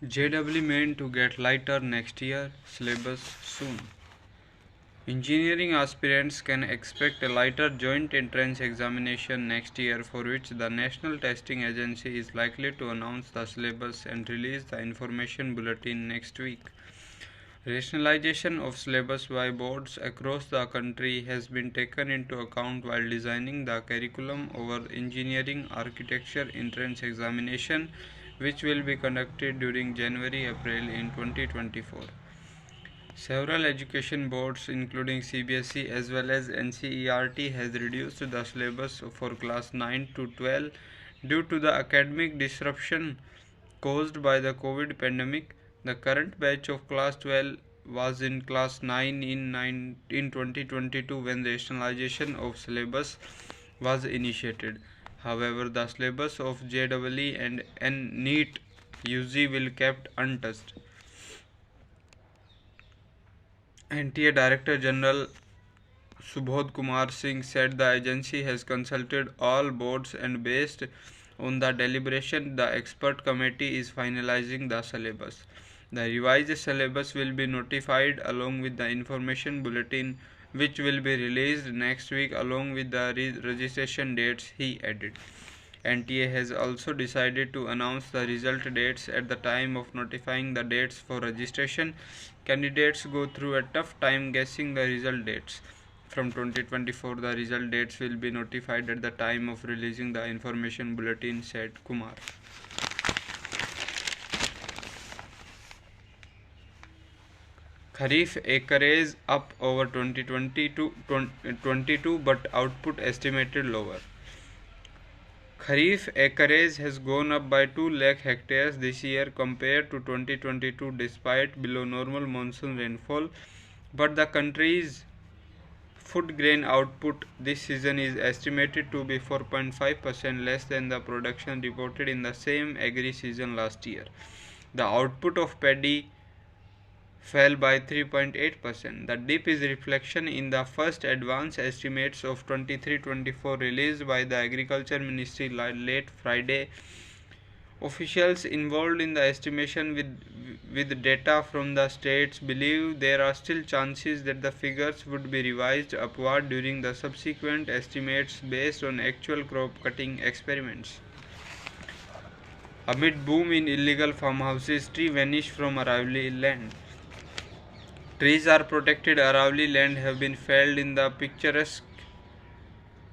JEE meant to get lighter next year, syllabus soon. Engineering aspirants can expect a lighter joint entrance examination next year, for which the National Testing Agency is likely to announce the syllabus and release the information bulletin next week. Rationalization of syllabus by boards across the country has been taken into account while designing the curriculum over engineering architecture entrance examination, which will be conducted during January-April in 2024. Several education boards, including CBSE as well as NCERT, has reduced the syllabus for class 9 to 12 due to the academic disruption caused by the COVID pandemic. The current batch of class 12 was in class 9 in 2022 when rationalization of syllabus was initiated. However, the syllabus of JEE and NEET UG will kept untouched. NTA Director General Subodh Kumar Singh said the agency has consulted all boards and based on the deliberation, the expert committee is finalizing the syllabus. The revised syllabus will be notified along with the information bulletin, which will be released next week along with the registration dates, he added. NTA has also decided to announce the result dates at the time of notifying the dates for registration. Candidates go through a tough time guessing the result dates. From 2024, the result dates will be notified at the time of releasing the information bulletin, said Kumar. Kharif acreage up over 2022 but output estimated lower. Kharif acreage has gone up by 2 lakh hectares this year compared to 2022 despite below normal monsoon rainfall, but the country's food grain output this season is estimated to be 4.5% less than the production reported in the same agri season last year. The output of paddy fell by 3.8%. The dip is reflection in the first advance estimates of 23-24 released by the Agriculture Ministry late Friday. Officials involved in the estimation with data from the states believe there are still chances that the figures would be revised upward during the subsequent estimates based on actual crop cutting experiments. Amid boom in illegal farmhouses, tree vanish from Aravalli land. Trees are protected Aravalli land have been felled in the picturesque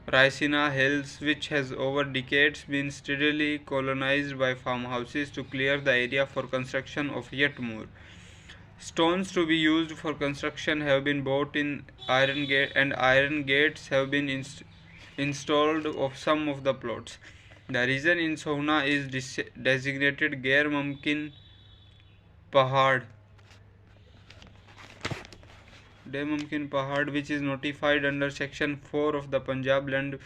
Raisina Hills, which has over decades been steadily colonized by farmhouses to clear the area for construction of yet more. Stones to be used for construction have been bought in iron gate and iron gates have been installed of some of the plots. The region in Sohna is designated Gair Mumkin Pahad, which is notified under Section 4 of the Punjab Land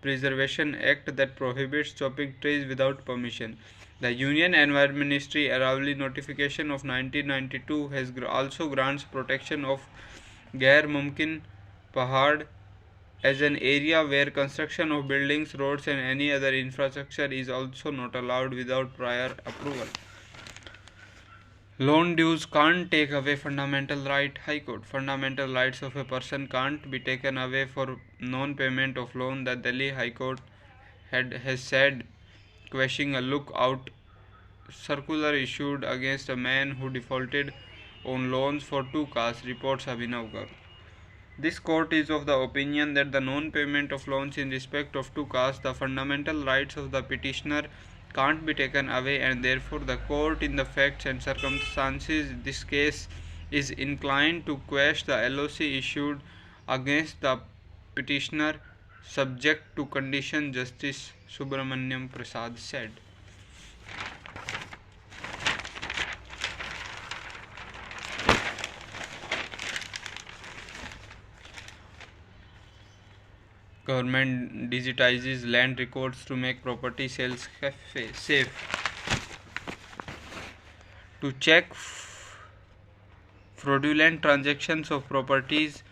Preservation Act that prohibits chopping trees without permission. The Union Environment Ministry Aravalli notification of 1992 has also grants protection of Gair Mumkin Pahad as an area where construction of buildings, roads and any other infrastructure is also not allowed without prior approval. Loan dues can't take away fundamental right. High Court. Fundamental rights of a person can't be taken away for non-payment of loan, the Delhi High Court has said, quashing a lookout circular issued against a man who defaulted on loans for 2 cars, reports Abhinav Gaur. This court is of the opinion that the non-payment of loans in respect of 2 cars, the fundamental rights of the petitioner, can't be taken away, and therefore the court in the facts and circumstances this case is inclined to quash the LOC issued against the petitioner subject to condition, Justice Subramaniam Prasad said. Government digitizes land records to make property sales safe. To check fraudulent transactions of properties,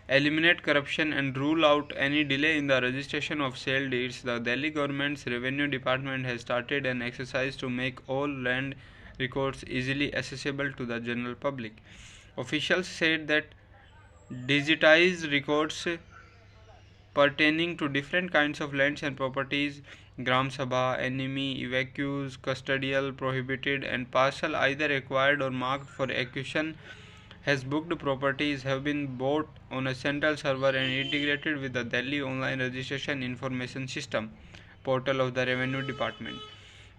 eliminate corruption and rule out any delay in the registration of sale deeds, the Delhi government's revenue department has started an exercise to make all land records easily accessible to the general public. Officials said that digitized records pertaining to different kinds of lands and properties, Gram Sabha, enemy, evacuees, custodial, prohibited, and parcel either acquired or marked for acquisition has booked properties have been bought on a central server and integrated with the Delhi Online Registration Information System portal of the Revenue Department.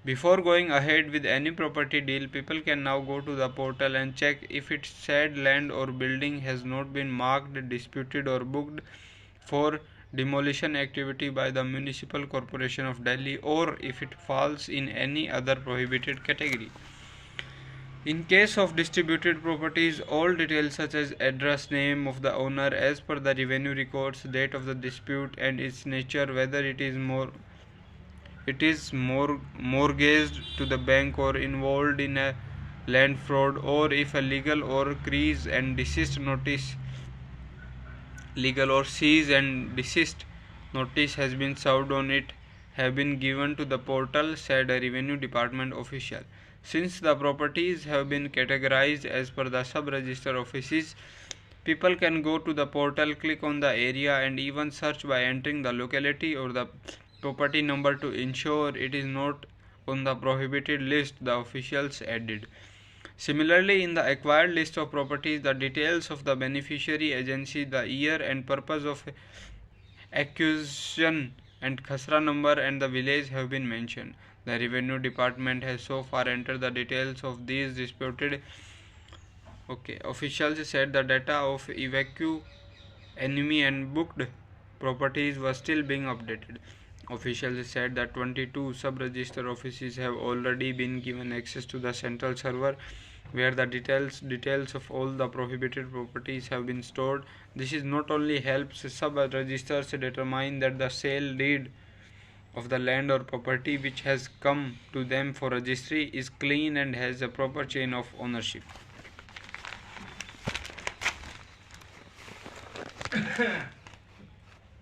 Before going ahead with any property deal, people can now go to the portal and check if its said land or building has not been marked, disputed, or booked for demolition activity by the Municipal Corporation of Delhi, or if it falls in any other prohibited category. In case of distributed properties, all details such as address, name of the owner as per the revenue records, date of the dispute and its nature, whether it is mortgaged to the bank or involved in a land fraud, or if a legal or cease and desist notice has been served on it, have been given to the portal, said a revenue department official. Since the properties have been categorized as per the sub-register offices, people can go to the portal, click on the area and even search by entering the locality or the property number to ensure it is not on the prohibited list, the officials added. Similarly, in the acquired list of properties, the details of the beneficiary agency, the year and purpose of acquisition and khasra number and the village have been mentioned. The revenue department has so far entered the details of these disputed. Officials said the data of evacuee, enemy and booked properties was still being updated. Officials said that 22 sub-register offices have already been given access to the central server where the details of all the prohibited properties have been stored. This is not only helps sub-registers determine that the sale deed of the land or property which has come to them for registry is clean and has a proper chain of ownership.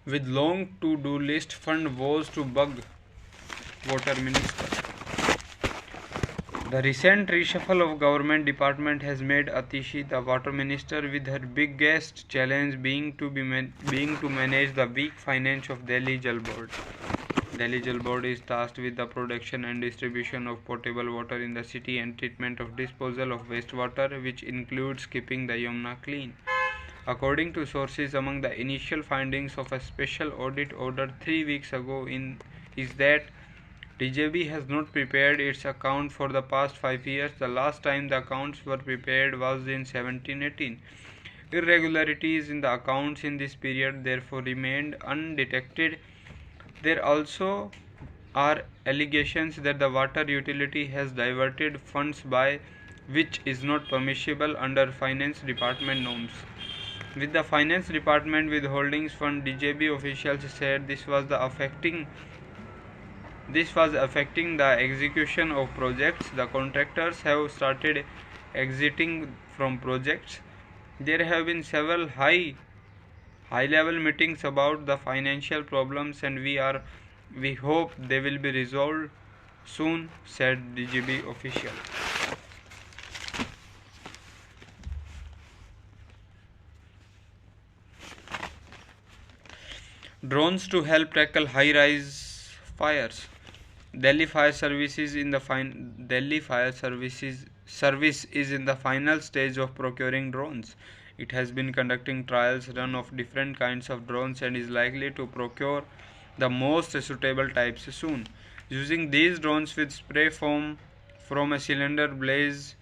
With long to-do list, fund woes to bug water minister. The recent reshuffle of government department has made Atishi the water minister, with her biggest challenge being to manage the weak finance of Delhi Jal Board. Delhi Jal Board is tasked with the production and distribution of potable water in the city and treatment of disposal of wastewater, which includes keeping the Yamuna clean. According to sources, among the initial findings of a special audit ordered 3 weeks ago is that DJB has not prepared its account for the past 5 years. The last time the accounts were prepared was in 17-18. Irregularities in the accounts in this period therefore remained undetected. There also are allegations that the water utility has diverted funds by which is not permissible under finance department norms. With the finance department withholding fund, DJB officials said this was affecting the execution of projects. The contractors have started exiting from projects. There have been several high-level meetings about the financial problems, and we hope they will be resolved soon, said DJB official. Drones to help tackle high-rise fires. Delhi Fire Services Service is in the final stage of procuring drones. It has been conducting trials run of different kinds of drones and is likely to procure the most suitable types soon. Using these drones with spray foam from a cylinder blaze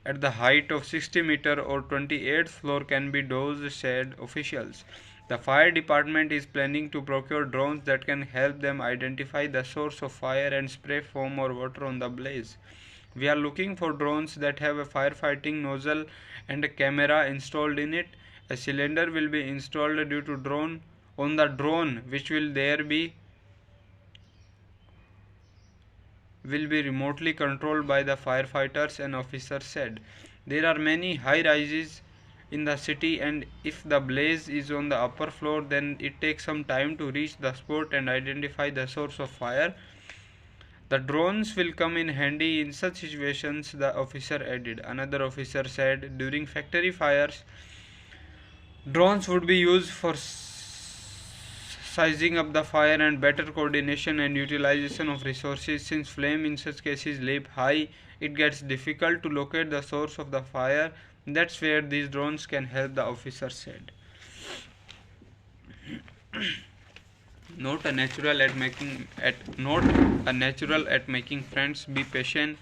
at the height of 60 meters or 28th floor can be dosed, said officials. The fire department is planning to procure drones that can help them identify the source of fire and spray foam or water on the blaze. We are looking for drones that have a firefighting nozzle and a camera installed in it. A cylinder will be installed on the drone, which will be remotely controlled by the firefighters, an officer said. There are many high rises in the city, and if the blaze is on the upper floor, then it takes some time to reach the spot and identify the source of fire. The drones will come in handy in such situations, the officer added. Another officer said during factory fires, drones would be used for sizing up the fire and better coordination and utilization of resources. Since flame in such cases leap high, it gets difficult to locate the source of the fire. That's where these drones can help, the officer said. Not a natural at making friends. Be patient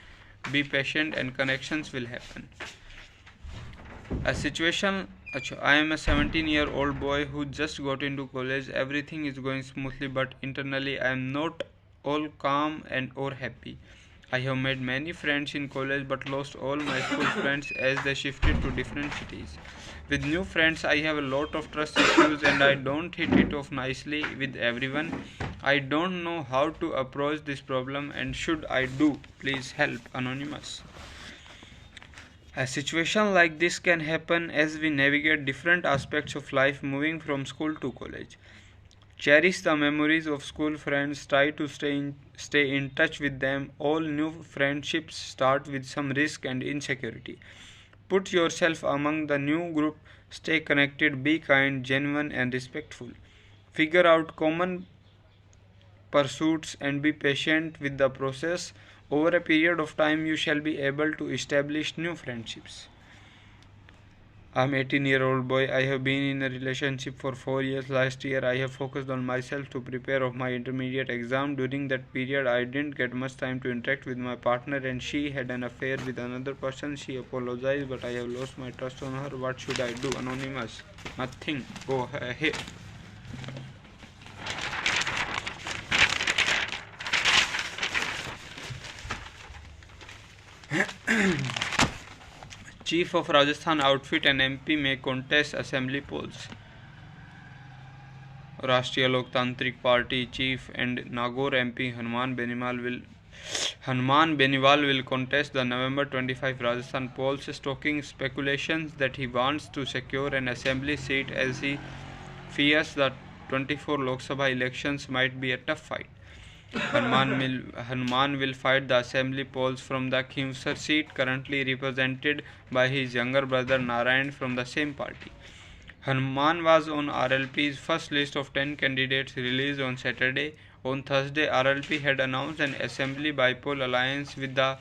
and connections will happen. A situation. I am a 17-year-old boy who just got into college. Everything is going smoothly, but internally I am not all calm and or happy. I have made many friends in college but lost all my school friends as they shifted to different cities. With new friends, I have a lot of trust issues and I don't hit it off nicely with everyone. I don't know how to approach this problem and should I do? Please help. Anonymous. A situation like this can happen as we navigate different aspects of life moving from school to college. Cherish the memories of school friends, try to stay in touch with them. All new friendships start with some risk and insecurity. Put yourself among the new group, stay connected, be kind, genuine, and respectful. Figure out common pursuits and be patient with the process. Over a period of time, you shall be able to establish new friendships. I'm 18-year-old boy. I have been in a relationship for 4 years. Last year, I have focused on myself to prepare of my intermediate exam. During that period, I didn't get much time to interact with my partner and she had an affair with another person. She apologized, but I have lost my trust on her. What should I do? Anonymous. Nothing. Go ahead. Chief of Rajasthan outfit and MP may contest assembly polls. Rashtriya Loktantrik Party chief and Nagaur MP Hanuman Beniwal will contest the November 25 Rajasthan polls, stoking speculations that he wants to secure an assembly seat as he fears that 24 Lok Sabha elections might be a tough fight. Hanuman will fight the assembly polls from the Khimsar seat, currently represented by his younger brother Narayan from the same party. Hanuman was on RLP's first list of 10 candidates released on Saturday. On Thursday, RLP had announced an assembly by-poll alliance with the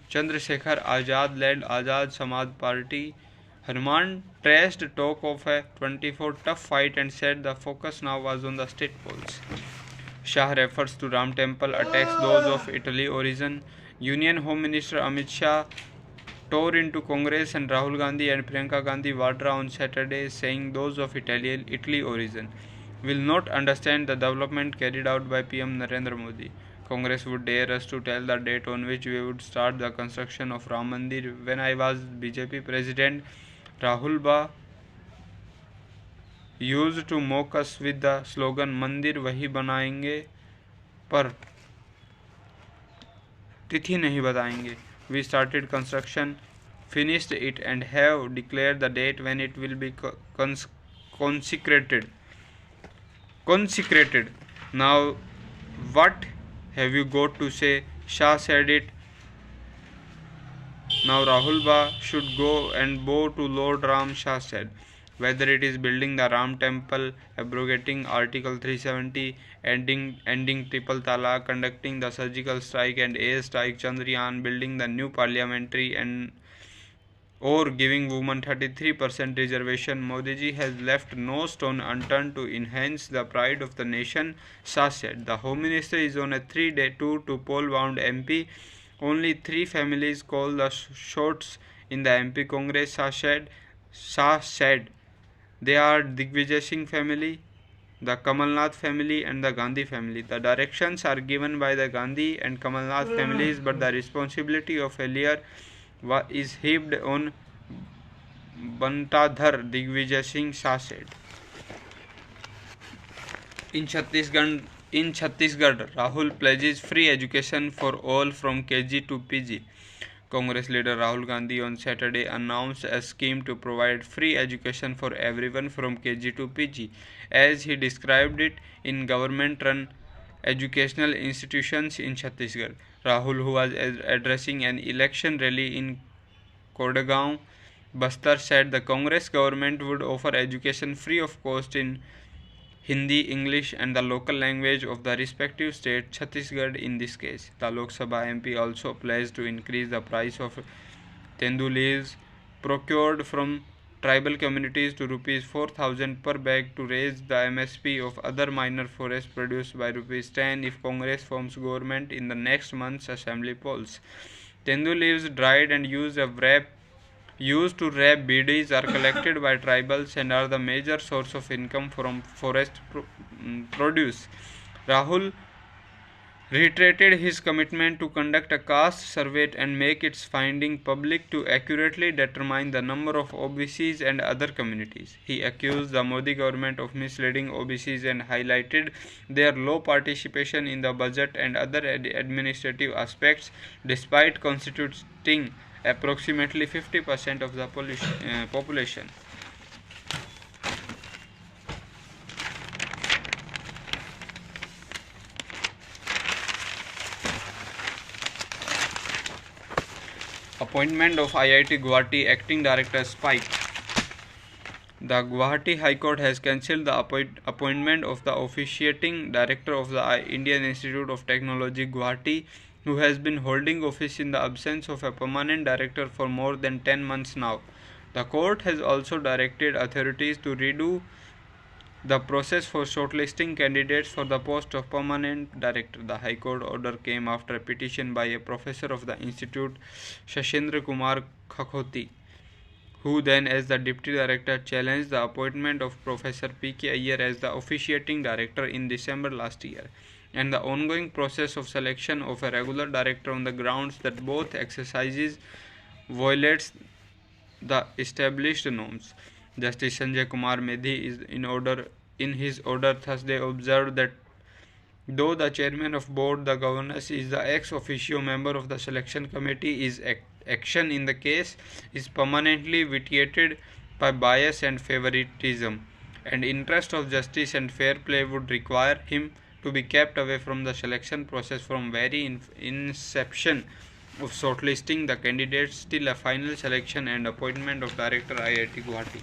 Chandrasekhar Azad-led Azad Samaj Party. Hanuman traced talk of a 24 tough fight and said the focus now was on the state polls. Shah refers to Ram Temple attacks those of Italy origin. Union Home Minister Amit Shah tore into Congress and Rahul Gandhi and Priyanka Gandhi Vadra on Saturday, saying those of Italy origin will not understand the development carried out by PM Narendra Modi. Congress would dare us to tell the date on which we would start the construction of Ram Mandir. When I was BJP President, Rahul Ba used to mock us with the slogan मंदिर वही बनाएंगे पर तिथि नहीं बताएंगे. We started construction, finished it and have declared the date when it will be consecrated. Now what have you got to say? Shah said it. Now Rahul Ba should go and bow to Lord Ram, Shah said. Whether it is building the Ram temple, abrogating Article 370, ending triple talaq, conducting the surgical strike and air strike Chandrayaan, building the new parliamentary or giving women 33% reservation, Modi ji has left no stone unturned to enhance the pride of the nation, Shah said. The Home Minister is on a 3-day tour to poll-bound MP. Only 3 families call the shots in the MP Congress, Shah said. They are Digvijay Singh family, the Kamalnath family and the Gandhi family. The directions are given by the Gandhi and Kamalnath families, but the responsibility of failure is heaped on Bantadhar, Digvijay Singh, Shah said. In Chhattisgarh, Rahul pledges free education for all from KG to PG. Congress leader Rahul Gandhi on Saturday announced a scheme to provide free education for everyone from KG to PG, as he described it in government-run educational institutions in Chhattisgarh. Rahul, who was addressing an election rally in Kodagaon, Bastar, said the Congress government would offer education free of cost in Hindi, English, and the local language of the respective state, Chhattisgarh in this case. The Lok Sabha MP also pledged to increase the price of tendu leaves procured from tribal communities to rupees 4,000 per bag to raise the MSP of other minor forest produce by rupees 10 if Congress forms government in the next month's assembly polls. Tendu leaves dried and used to wrap BDs are collected by tribals and are the major source of income from forest produce. Rahul reiterated his commitment to conduct a caste survey and make its finding public to accurately determine the number of OBCs and other communities. He accused the Modi government of misleading OBCs and highlighted their low participation in the budget and other administrative aspects, despite constituting approximately 50% of the population. Appointment of IIT Guwahati Acting Director spiked. The Guwahati High Court has cancelled the appointment of the officiating director of the Indian Institute of Technology Guwahati, who has been holding office in the absence of a permanent director for more than 10 months now. The court has also directed authorities to redo the process for shortlisting candidates for the post of permanent director. The High Court order came after a petition by a professor of the institute, Shashindra Kumar Khakhoti, who then as the deputy director challenged the appointment of Professor P.K. Iyer as the officiating director in December last year, and the ongoing process of selection of a regular director on the grounds that both exercises violates the established norms. Justice Sanjay Kumar Medhi is in his order Thursday observed that though the chairman of board, the governance is the ex officio member of the selection committee, his action in the case is permanently vitiated by bias and favoritism, and interest of justice and fair play would require him to be kept away from the selection process from very inception of shortlisting the candidates till a final selection and appointment of director IIT Guwahati.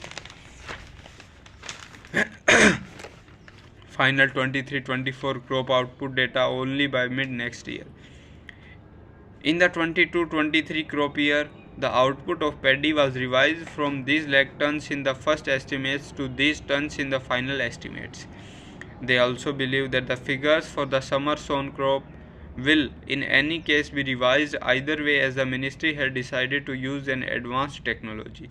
Final 23-24 crop output data only by mid next year. In the 22-23 crop year, the output of paddy was revised from these lakh tons in the first estimates to these tons in the final estimates. They also believe that the figures for the summer sown crop will in any case be revised either way, as the ministry had decided to use an advanced technology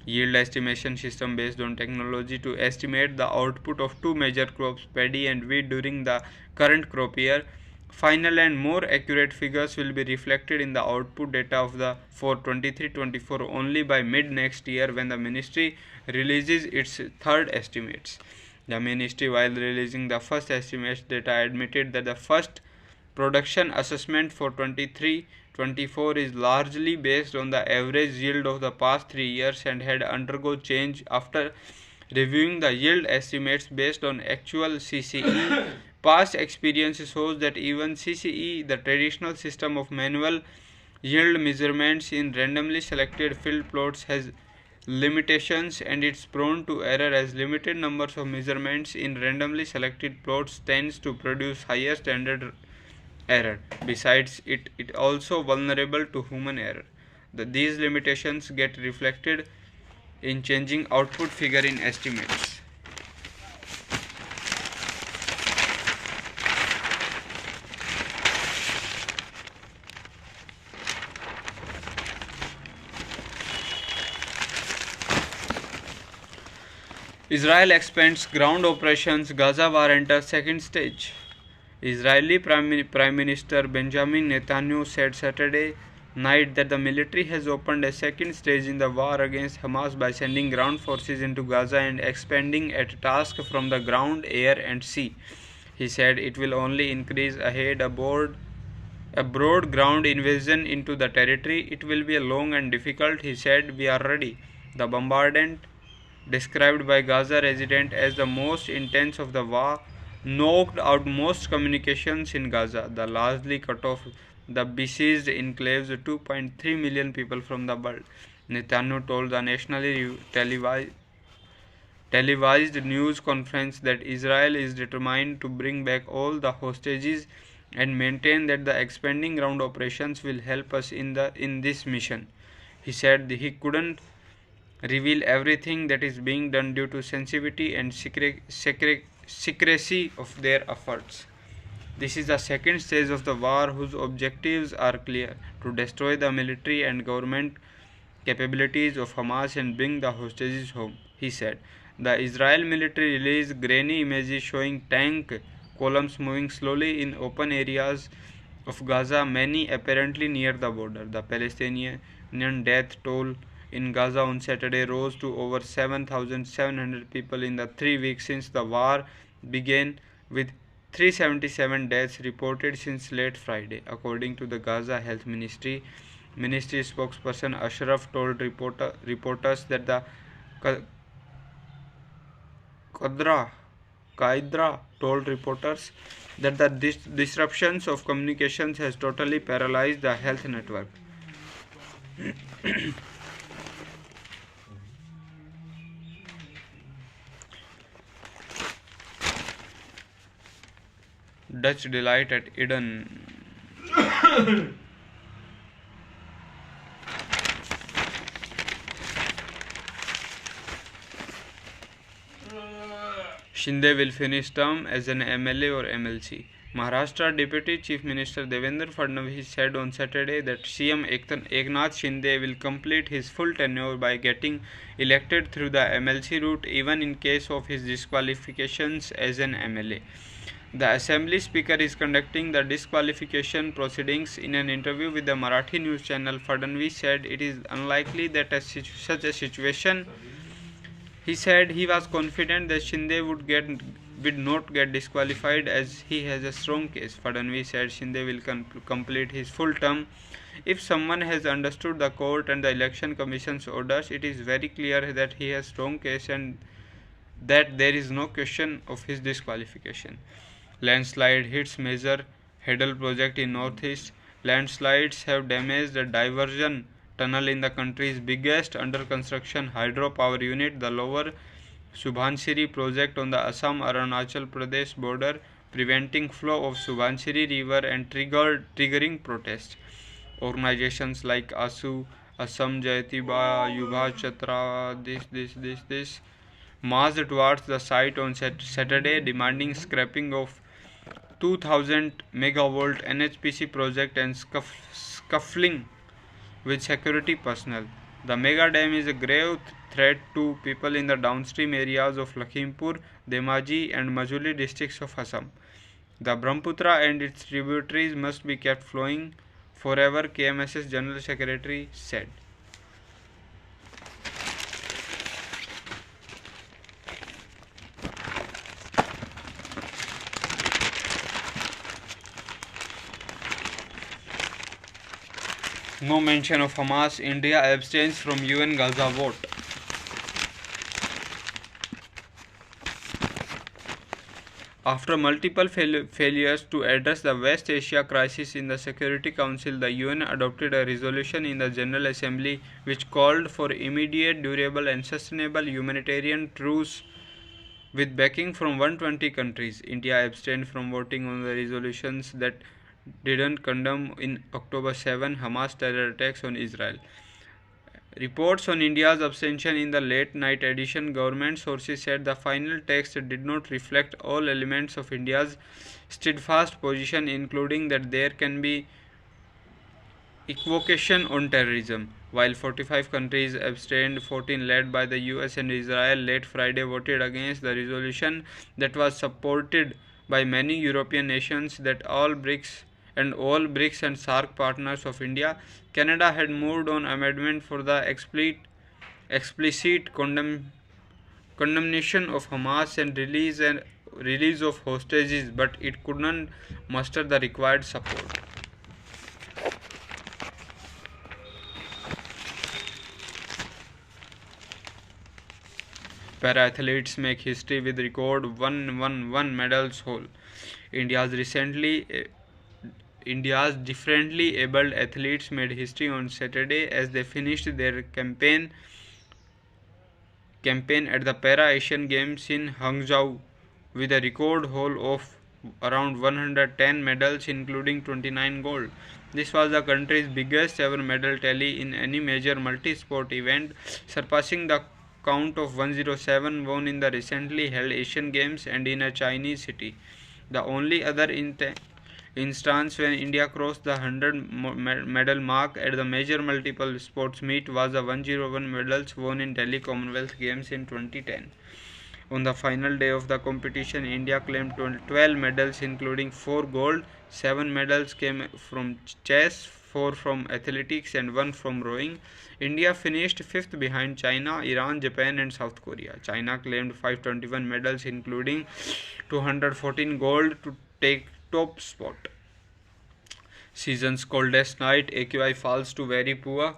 yield estimation system based on technology to estimate the output of two major crops, paddy and wheat, during the current crop year. Final and more accurate figures will be reflected in the output data of the for 23-24 only by mid next year, when the ministry releases its third estimates. The ministry, while releasing the first estimates data, admitted that the first production assessment for 23-24 is largely based on the average yield of the past 3 years and had undergone change after reviewing the yield estimates based on actual CCE. Past experience shows that even CCE, the traditional system of manual yield measurements in randomly selected field plots, has limitations and it's prone to error, as limited numbers of measurements in randomly selected plots tends to produce higher standard error. Besides, it also vulnerable to human error. These limitations get reflected in changing output figure in estimates. Israel expands ground operations. Gaza war enters second stage. Israeli Prime Minister Benjamin Netanyahu said Saturday night that the military has opened a second stage in the war against Hamas by sending ground forces into Gaza and expanding at task from the ground, air and sea. He said it will only increase ahead a broad ground invasion into the territory. It will be long and difficult, he said. We are ready. The bombardment, described by Gaza residents as the most intense of the war, knocked out most communications in Gaza. The largely cut off the besieged enclaves 2.3 million people from the world. Netanyahu told the nationally televised news conference that Israel is determined to bring back all the hostages and maintain that the expanding ground operations will help us in this mission. He said he couldn't reveal everything that is being done due to sensitivity and secrecy of their efforts. This is the second stage of the war whose objectives are clear: to destroy the military and government capabilities of Hamas and bring the hostages home, he said. The Israel military released grainy images showing tank columns moving slowly in open areas of Gaza, many apparently near the border. The Palestinian death toll in Gaza on Saturday rose to over 7,700 people in the 3 weeks since the war began, with 377 deaths reported since late Friday, according to the Gaza Health Ministry. Ministry spokesperson Ashraf told reporters that the Qaidra told reporters that the disruptions of communications has totally paralyzed the health network. Dutch delight at Eden. Shinde will finish term as an MLA or MLC. Maharashtra Deputy Chief Minister Devendra Fadnavis said on Saturday that CM Eknath Shinde will complete his full tenure by getting elected through the MLC route, even in case of his disqualifications as an MLA. The Assembly Speaker is conducting the disqualification proceedings. In an interview with the Marathi news channel, Fadnavis said it is unlikely that such a situation. He said he was confident that Shinde would not get disqualified as he has a strong case. Fadnavis said Shinde will complete his full term. If someone has understood the court and the election commission's orders, it is very clear that he has strong case and that there is no question of his disqualification. Landslide hits major Hedel project in northeast. Landslides have damaged a diversion tunnel in the country's biggest under construction hydropower unit, the lower Subhansiri project on the Assam-Arunachal Pradesh border, preventing flow of Subhansiri river and triggering protests. Organizations like ASU, Assam Jayatiba, Yubha Chatra, this marched towards the site on Saturday, demanding scrapping of 2000 megavolt NHPC project and scuffling with security personnel. The mega dam is a grave threat to people in the downstream areas of Lakhimpur, Dhemaji and Majuli districts of Assam. The Brahmaputra and its tributaries must be kept flowing forever, KMS's General Secretary said. No mention of Hamas. India abstains from UN Gaza vote. After multiple failures to address the West Asia crisis in the Security Council, the UN adopted a resolution in the General Assembly which called for immediate, durable and sustainable humanitarian truce with backing from 120 countries. India abstained from voting on the resolutions that didn't condemn in October 7 Hamas terror attacks on Israel. Reports on India's abstention in the late-night edition. Government sources said the final text did not reflect all elements of India's steadfast position, including that there can be equivocation on terrorism. While 45 countries abstained, 14 led by the US and Israel late Friday voted against the resolution that was supported by many European nations that all BRICS and SAARC partners of India. Canada had moved on amendment for the explicit condemnation of Hamas and release of hostages, but it could not muster the required support. Para-athletes make history with record 111 medals haul. India's recently India's differently abled athletes made history on Saturday as they finished their campaign at the Para Asian Games in Hangzhou with a record haul of around 110 medals, including 29 gold. This was the country's biggest ever medal tally in any major multi-sport event, surpassing the count of 107 won in the recently held Asian Games and in a Chinese city. The only other instance when India crossed the 100 medal mark at the major multiple sports meet was the 101 medals won in Delhi Commonwealth Games in 2010. On the final day of the competition, India claimed 12 medals, including 4 gold. 7 medals came from chess, 4 from athletics, and 1 from rowing. India finished 5th behind China, Iran, Japan, and South Korea. China claimed 521 medals, including 214 gold, to take top spot. Season's coldest night, AQI falls to very poor.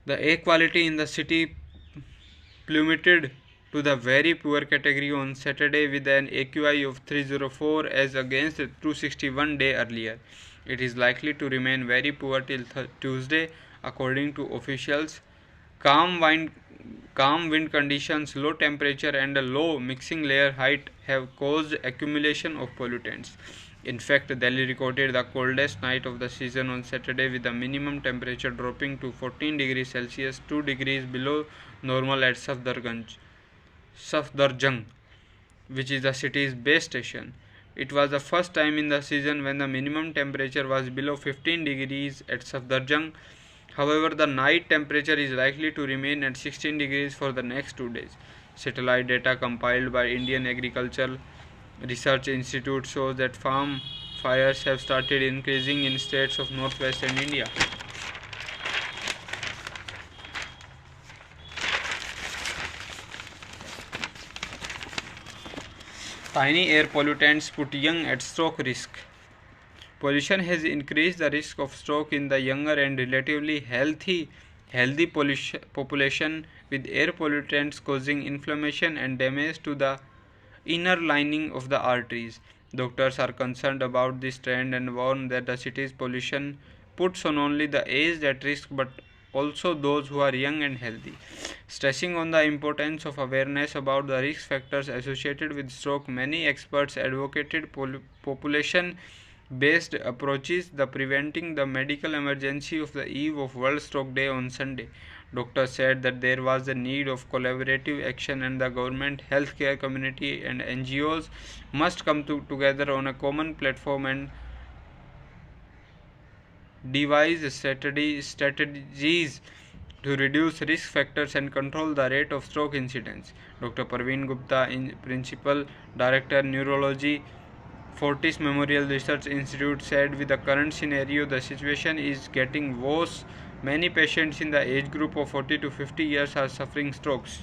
The air quality in the city plummeted to the very poor category on Saturday with an AQI of 304 as against 261 day earlier. It is likely to remain very poor till Tuesday, according to officials. Calm wind conditions, low temperature, and a low mixing layer height have caused accumulation of pollutants. In fact, Delhi recorded the coldest night of the season on Saturday, with the minimum temperature dropping to 14 degrees Celsius, 2 degrees below normal at Safdarjung, which is the city's base station. It was the first time in the season when the minimum temperature was below 15 degrees at Safdarjung. However, the night temperature is likely to remain at 16 degrees for the next 2 days. Satellite data compiled by Indian Agricultural Research Institute shows that farm fires have started increasing in states of northwestern India. Tiny air pollutants put young at stroke risk. Pollution has increased the risk of stroke in the younger and relatively healthy population, with air pollutants causing inflammation and damage to the inner lining of the arteries. Doctors are concerned about this trend and warn that the city's pollution puts not only the aged at risk but also those who are young and healthy. Stressing on the importance of awareness about the risk factors associated with stroke, many experts advocated population based approaches, the preventing the medical emergency of the eve of World Stroke Day on Sunday. Doctors said that there was a need of collaborative action, and the government, healthcare community, and NGOs must come together on a common platform and devise strategies to reduce risk factors and control the rate of stroke incidents. Dr. Parveen Gupta, Principal Director Neurology, Fortis Memorial Research Institute, said with the current scenario, the situation is getting worse. Many patients in the age group of 40 to 50 years are suffering strokes.